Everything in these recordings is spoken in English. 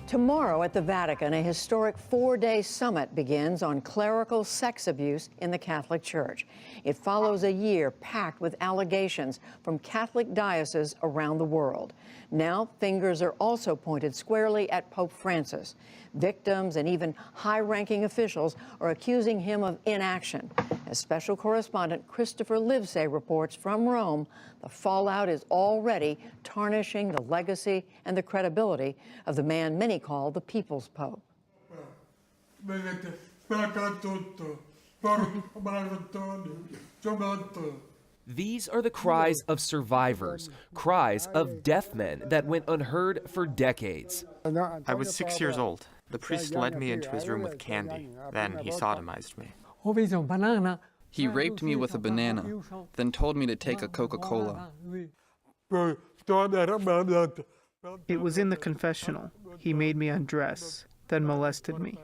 Tomorrow at the Vatican, a historic four-day summit begins on clerical sex abuse in the Catholic Church. It follows a year packed with allegations from Catholic dioceses around the world. Now, fingers are also pointed squarely at Pope Francis. Victims and even high-ranking officials are accusing him of inaction. As special correspondent Christopher Livesay reports from Rome, the fallout is already tarnishing the legacy and the credibility of the man many call the People's Pope. These are the cries of survivors, cries of deaf men that went unheard for decades. I was 6 years old. The priest led me into his room with candy. Then he sodomized me. He raped me with a banana, then told me to take a Coca-Cola. It was in the confessional. He made me undress, then molested me.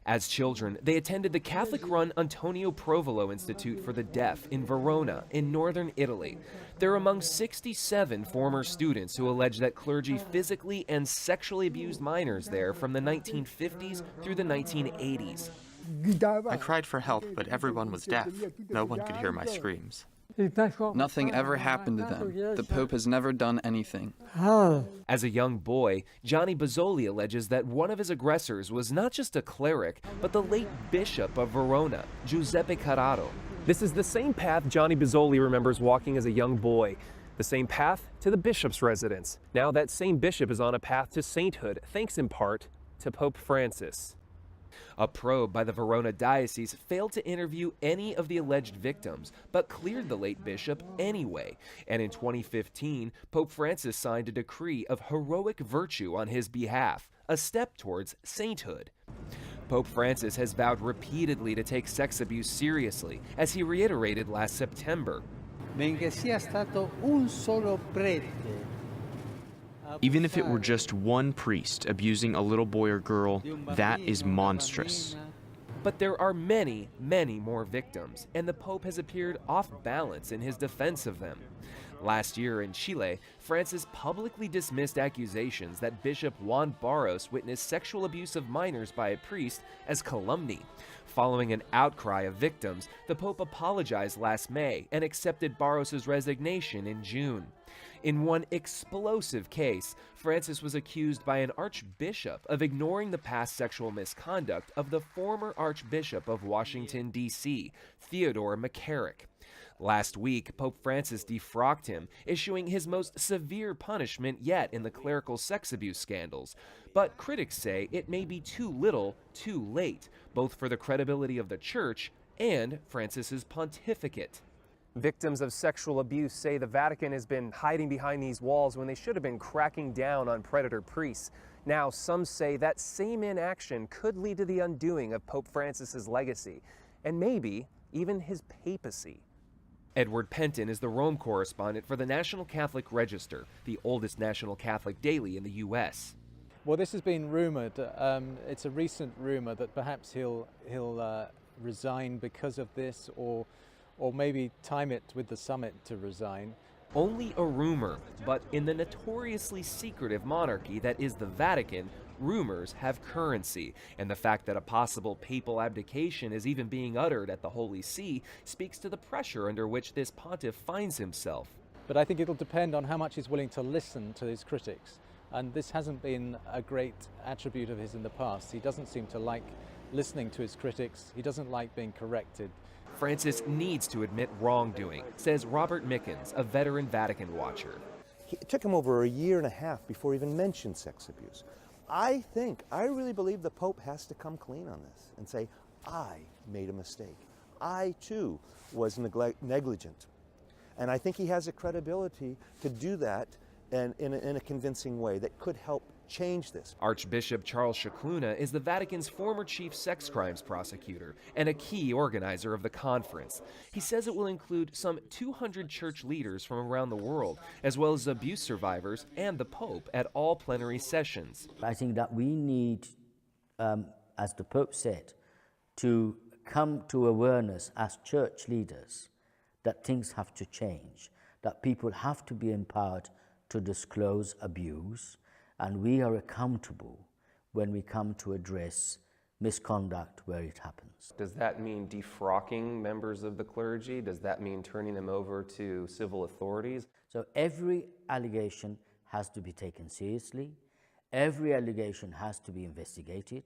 As children, they attended the Catholic-run Antonio Provolo Institute for the Deaf in Verona, in northern Italy. They're among 67 former students who allege that clergy physically and sexually abused minors there from the 1950s through the 1980s. I cried for help, but everyone was deaf. No one could hear my screams. Nothing ever happened to them. The Pope has never done anything. As a young boy, Gianni Bozzoli alleges that one of his aggressors was not just a cleric, but the late Bishop of Verona, Giuseppe Carraro. This is the same path Gianni Bozzoli remembers walking as a young boy. The same path to the bishop's residence. Now that same bishop is on a path to sainthood, thanks in part to Pope Francis. A probe by the Verona diocese failed to interview any of the alleged victims, but cleared the late bishop anyway. And in 2015, Pope Francis signed a decree of heroic virtue on his behalf, a step towards sainthood. Pope Francis has vowed repeatedly to take sex abuse seriously, as he reiterated last September. Even if it were just one priest abusing a little boy or girl, that is monstrous. But there are many, many more victims, and the Pope has appeared off balance in his defense of them. Last year in Chile, Francis publicly dismissed accusations that Bishop Juan Barros witnessed sexual abuse of minors by a priest as calumny. Following an outcry of victims, the Pope apologized last May and accepted Barros's resignation in June. In one explosive case, Francis was accused by an archbishop of ignoring the past sexual misconduct of the former Archbishop of Washington, D.C., Theodore McCarrick. Last week, Pope Francis defrocked him, issuing his most severe punishment yet in the clerical sex abuse scandals. But critics say it may be too little, too late, both for the credibility of the Church and Francis's pontificate. Victims of sexual abuse say the Vatican has been hiding behind these walls when they should have been cracking down on predator priests. Now, some say that same inaction could lead to the undoing of Pope Francis's legacy, and maybe even his papacy. Edward Penton is the Rome correspondent for the National Catholic Register, the oldest national Catholic daily in the U.S. Well, this has been rumored. It's a recent rumor that perhaps he'll resign because of this, or maybe time it with the summit to resign. Only a rumor, but in the notoriously secretive monarchy that is the Vatican, rumors have currency, and the fact that a possible papal abdication is even being uttered at the Holy See speaks to the pressure under which this pontiff finds himself. But I think it'll depend on how much he's willing to listen to his critics, and this hasn't been a great attribute of his in the past. He doesn't seem to like listening to his critics. He doesn't like being corrected. Francis needs to admit wrongdoing, says Robert Mickens, a veteran Vatican watcher. It took him over a year and a half before he even mentioned sex abuse. I really believe the Pope has to come clean on this and say, I made a mistake. I, too, was negligent. And I think he has a credibility to do that in a convincing way that could help change this. Archbishop Charles Scicluna is the Vatican's former chief sex crimes prosecutor and a key organizer of the conference. He says it will include some 200 church leaders from around the world, as well as abuse survivors and the Pope at all plenary sessions. I think that we need, as the Pope said, to come to awareness as church leaders that things have to change, that people have to be empowered to disclose abuse, and we are accountable when we come to address misconduct where it happens. Does that mean defrocking members of the clergy? Does that mean turning them over to civil authorities? So every allegation has to be taken seriously. Every allegation has to be investigated.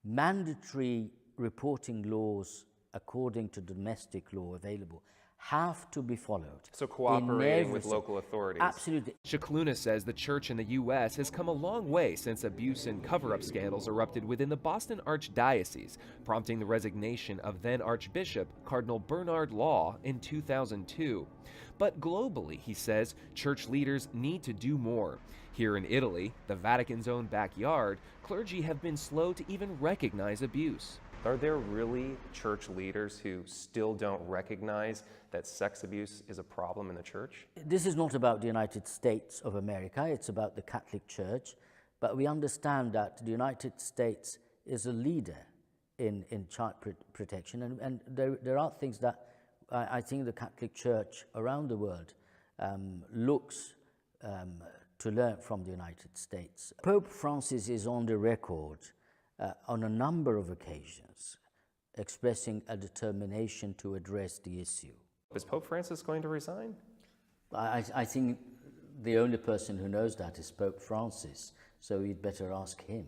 Mandatory reporting laws according to domestic law available have to be followed. So cooperating with local authorities. Absolutely. Scicluna says the church in the U.S. has come a long way since abuse and cover-up scandals erupted within the Boston Archdiocese, prompting the resignation of then Archbishop Cardinal Bernard Law in 2002. But globally, he says, church leaders need to do more. Here in Italy, the Vatican's own backyard, clergy have been slow to even recognize abuse. Are there really church leaders who still don't recognize that sex abuse is a problem in the church? This is not about the United States of America, it's about the Catholic Church, but we understand that the United States is a leader in child protection, and there are things that I think the Catholic Church around the world looks to learn from the United States. Pope Francis is on the record on a number of occasions expressing a determination to address the issue. Is Pope Francis going to resign? I think the only person who knows that is Pope Francis, so you'd better ask him.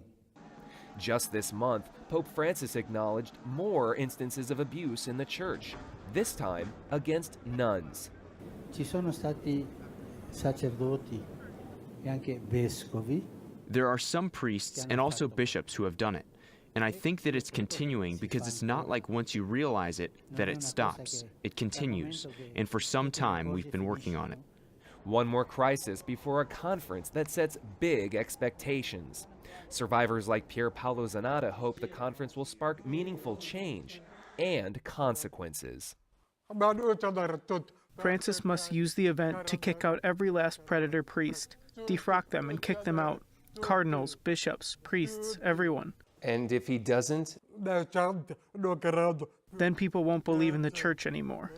Just this month, Pope Francis acknowledged more instances of abuse in the church, this time against nuns. Ci sono stati sacerdoti e anche vescovi. There are some priests and also bishops who have done it. And I think that it's continuing because it's not like once you realize it that it stops. It continues. And for some time, we've been working on it. One more crisis before a conference that sets big expectations. Survivors like Pier Paolo Zanatta hope the conference will spark meaningful change and consequences. Francis must use the event to kick out every last predator priest, defrock them and kick them out. Cardinals, bishops, priests, everyone. And if he doesn't? Then people won't believe in the church anymore.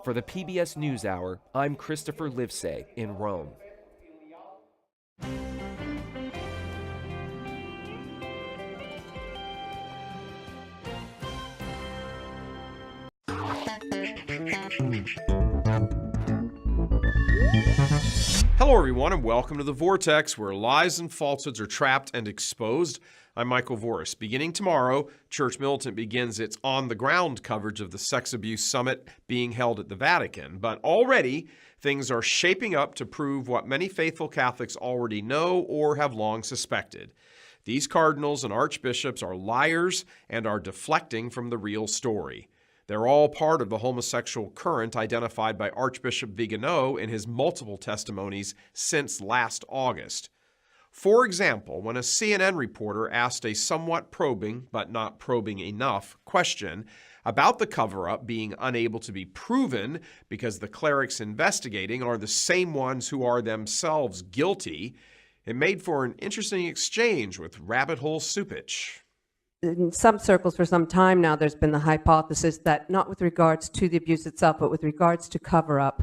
For the PBS NewsHour, I'm Christopher Livesay in Rome. Hello, everyone, and welcome to The Vortex, where lies and falsehoods are trapped and exposed. I'm Michael Voris. Beginning tomorrow, Church Militant begins its on-the-ground coverage of the Sex Abuse Summit being held at the Vatican. But already, things are shaping up to prove what many faithful Catholics already know or have long suspected. These cardinals and archbishops are liars and are deflecting from the real story. They're all part of the homosexual current identified by Archbishop Vigano in his multiple testimonies since last August. For example, when a CNN reporter asked a somewhat probing, but not probing enough, question about the cover-up being unable to be proven because the clerics investigating are the same ones who are themselves guilty, it made for an interesting exchange with Rabbit Hole Cupich. In some circles for some time now, there's been the hypothesis that not with regards to the abuse itself, but with regards to cover-up,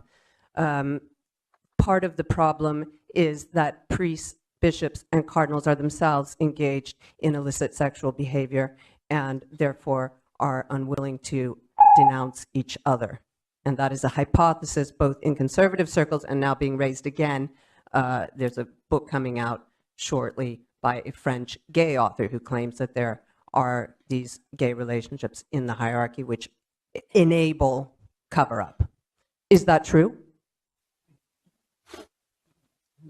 part of the problem is that priests, bishops, and cardinals are themselves engaged in illicit sexual behavior and therefore are unwilling to denounce each other. And that is a hypothesis both in conservative circles and now being raised again. There's a book coming out shortly by a French gay author who claims that there are these gay relationships in the hierarchy which enable cover-up. Is that true?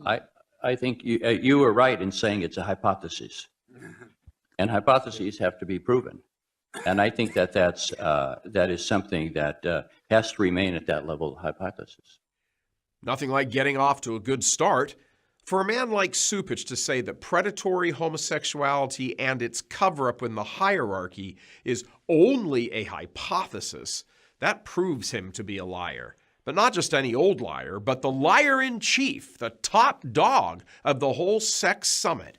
I think you were right in saying it's a hypothesis, and hypotheses have to be proven. And I think that that is something that has to remain at that level of hypothesis. Nothing like getting off to a good start. For a man like Cupich to say that predatory homosexuality and its cover-up in the hierarchy is only a hypothesis, that proves him to be a liar. But not just any old liar, but the liar-in-chief, the top dog of the whole sex summit.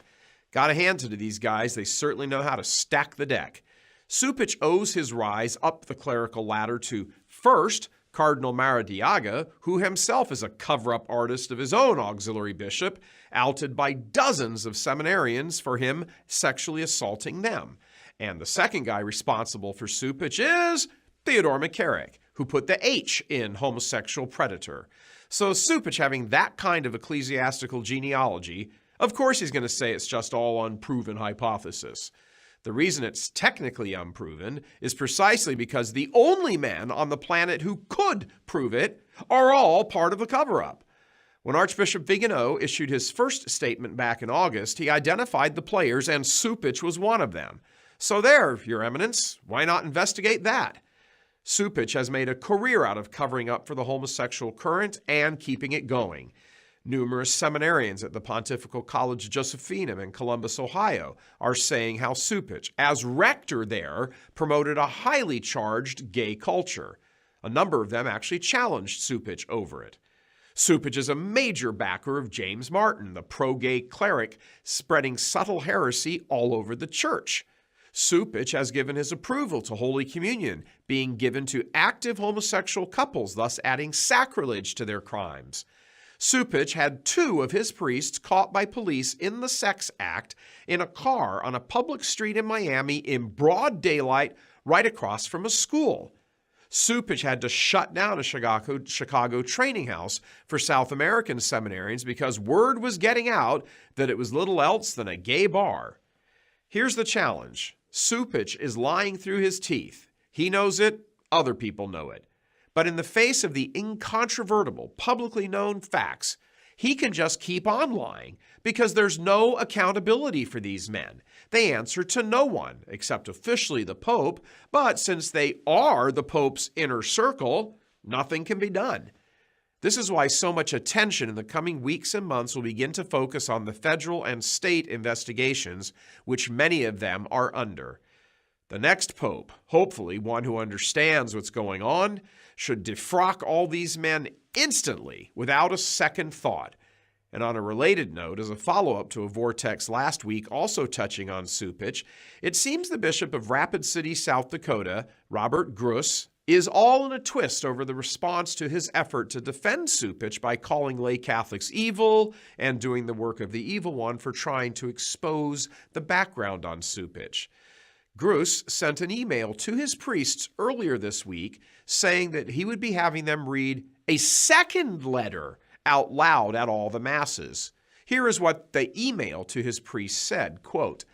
Gotta hand it to these guys, they certainly know how to stack the deck. Cupich owes his rise up the clerical ladder to, first, Cardinal Maradiaga, who himself is a cover-up artist of his own auxiliary bishop, outed by dozens of seminarians for him sexually assaulting them. And the second guy responsible for Cupich is Theodore McCarrick, who put the H in homosexual predator. So Cupich, having that kind of ecclesiastical genealogy, of course he's going to say it's just all unproven hypothesis. The reason it's technically unproven is precisely because the only men on the planet who could prove it are all part of the cover-up. When Archbishop Vigano issued his first statement back in August, he identified the players, and Cupich was one of them. So there, Your Eminence, why not investigate that? Cupich has made a career out of covering up for the homosexual current and keeping it going. Numerous seminarians at the Pontifical College Josephinum in Columbus, Ohio, are saying how Cupich, as rector there, promoted a highly charged gay culture. A number of them actually challenged Cupich over it. Cupich is a major backer of James Martin, the pro-gay cleric spreading subtle heresy all over the church. Cupich has given his approval to Holy Communion being given to active homosexual couples, thus adding sacrilege to their crimes. Cupich had 2 of his priests caught by police in the sex act in a car on a public street in Miami in broad daylight right across from a school. Cupich had to shut down a Chicago training house for South American seminarians because word was getting out that it was little else than a gay bar. Here's the challenge. Cupich is lying through his teeth. He knows it, other people know it. But in the face of the incontrovertible, publicly known facts, he can just keep on lying because there's no accountability for these men. They answer to no one, except officially the Pope, but since they are the Pope's inner circle, nothing can be done. This is why so much attention in the coming weeks and months will begin to focus on the federal and state investigations, which many of them are under. The next Pope, hopefully one who understands what's going on, should defrock all these men instantly without a second thought. And on a related note, as a follow-up to a Vortex last week also touching on Cupich, it seems the Bishop of Rapid City, South Dakota, Robert Gruss, is all in a twist over the response to his effort to defend Cupich by calling lay Catholics evil and doing the work of the evil one for trying to expose the background on Cupich. Gruss sent an email to his priests earlier this week saying that he would be having them read a second letter out loud at all the masses. Here is what the email to his priests said, quote,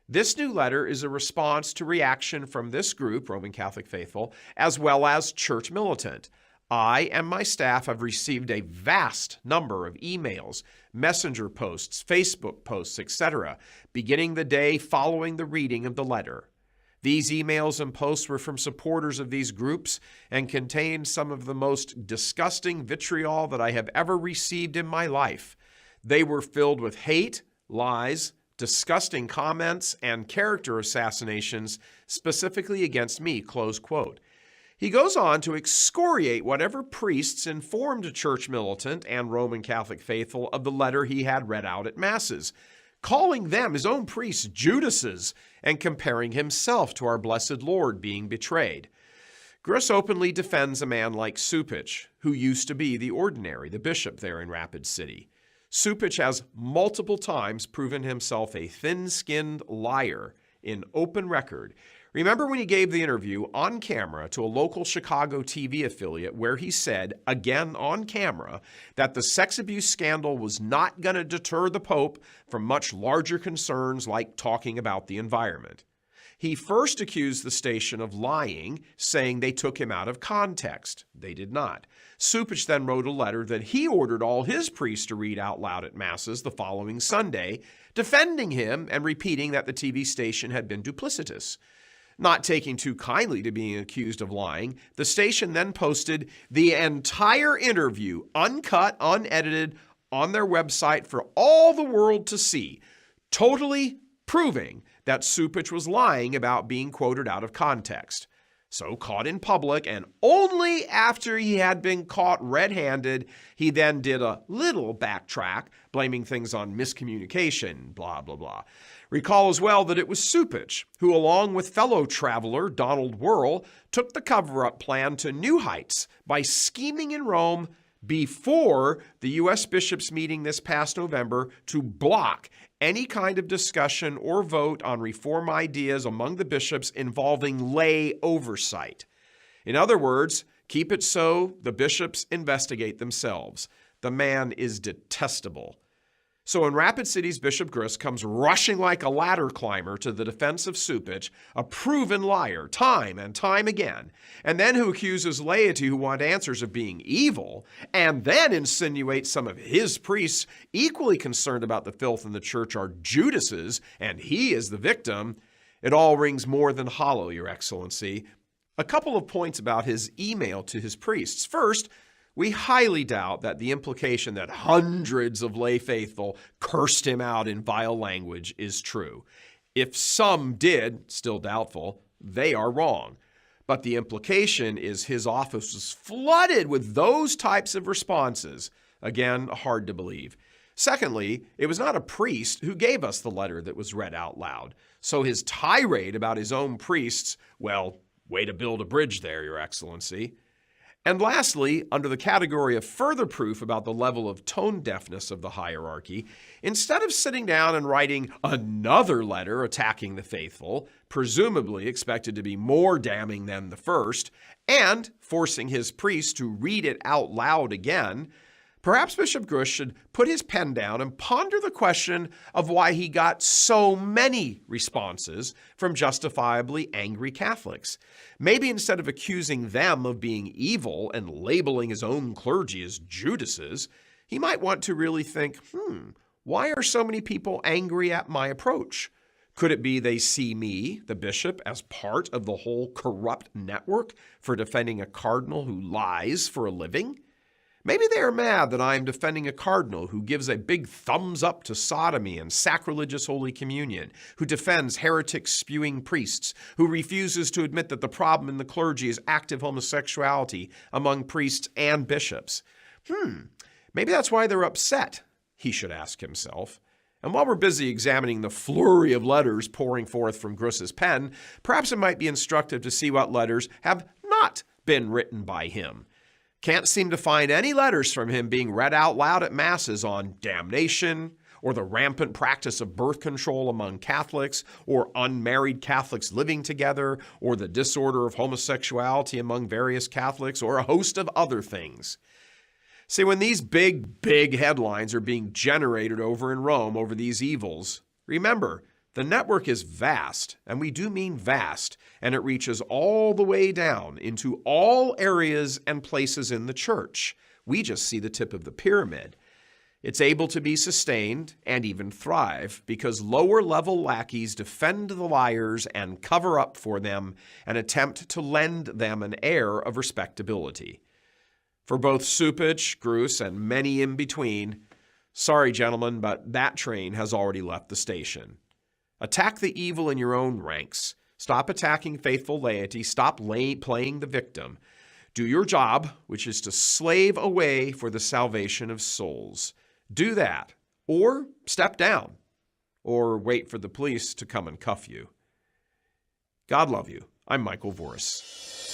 "This new letter is a response to reaction from this group, Roman Catholic Faithful, as well as Church Militant. I and my staff have received a vast number of emails, messenger posts, Facebook posts, etc., beginning the day following the reading of the letter. These emails and posts were from supporters of these groups and contained some of the most disgusting vitriol that I have ever received in my life. They were filled with hate, lies, disgusting comments, and character assassinations specifically against me," close quote. He goes on to excoriate whatever priests informed a Church Militant and Roman Catholic Faithful of the letter he had read out at Masses, calling them, his own priests, Judases, and comparing himself to our blessed Lord being betrayed. Gruss openly defends a man like Cupich, who used to be the ordinary, the bishop there in Rapid City. Cupich has multiple times proven himself a thin-skinned liar in open record. Remember when he gave the interview on camera to a local Chicago TV affiliate where he said, again on camera, that the sex abuse scandal was not going to deter the Pope from much larger concerns like talking about the environment. He first accused the station of lying, saying they took him out of context. They did not. Cupich then wrote a letter that he ordered all his priests to read out loud at Masses the following Sunday, defending him and repeating that the TV station had been duplicitous. Not taking too kindly to being accused of lying, the station then posted the entire interview, uncut, unedited, on their website for all the world to see, totally proving that Cupich was lying about being quoted out of context. So caught in public, and only after he had been caught red-handed, he then did a little backtrack, blaming things on miscommunication, blah, blah, blah. Recall as well that it was Cupich who, along with fellow traveler Donald Wuerl, took the cover-up plan to new heights by scheming in Rome before the U.S. bishops' meeting this past November to block any kind of discussion or vote on reform ideas among the bishops involving lay oversight. In other words, keep it so the bishops investigate themselves. The man is detestable. So in Rapid City's Bishop Gruss comes rushing like a ladder climber to the defense of Cupich, a proven liar time and time again, and then who accuses laity who want answers of being evil, and then insinuates some of his priests equally concerned about the filth in the church are Judas's, and he is the victim. It all rings more than hollow, Your Excellency. A couple of points about his email to his priests. First, we highly doubt that the implication that hundreds of lay faithful cursed him out in vile language is true. If some did, still doubtful, they are wrong. But the implication is his office was flooded with those types of responses. Again, hard to believe. Secondly, it was not a priest who gave us the letter that was read out loud. So his tirade about his own priests, well, way to build a bridge there, Your Excellency. And lastly, under the category of further proof about the level of tone deafness of the hierarchy, instead of sitting down and writing another letter attacking the faithful, presumably expected to be more damning than the first, and forcing his priest to read it out loud again, perhaps Bishop Gruss should put his pen down and ponder the question of why he got so many responses from justifiably angry Catholics. Maybe instead of accusing them of being evil and labeling his own clergy as Judas's, he might want to really think, why are so many people angry at my approach? Could it be they see me, the bishop, as part of the whole corrupt network for defending a cardinal who lies for a living? Maybe they are mad that I am defending a cardinal who gives a big thumbs up to sodomy and sacrilegious Holy Communion, who defends heretic-spewing priests, who refuses to admit that the problem in the clergy is active homosexuality among priests and bishops. Maybe that's why they're upset, he should ask himself. And while we're busy examining the flurry of letters pouring forth from Gruss's pen, perhaps it might be instructive to see what letters have not been written by him. Can't seem to find any letters from him being read out loud at masses on damnation, or the rampant practice of birth control among Catholics, or unmarried Catholics living together, or the disorder of homosexuality among various Catholics, or a host of other things. See, when these big headlines are being generated over in Rome over these evils, remember, the network is vast, and we do mean vast, and it reaches all the way down into all areas and places in the church. We just see the tip of the pyramid. It's able to be sustained and even thrive because lower-level lackeys defend the liars and cover up for them and attempt to lend them an air of respectability. For both Cupich, Gruss, and many in between, sorry, gentlemen, but that train has already left the station. Attack the evil in your own ranks. Stop attacking faithful laity. Stop playing the victim. Do your job, which is to slave away for the salvation of souls. Do that, or step down, or wait for the police to come and cuff you. God love you. I'm Michael Voris.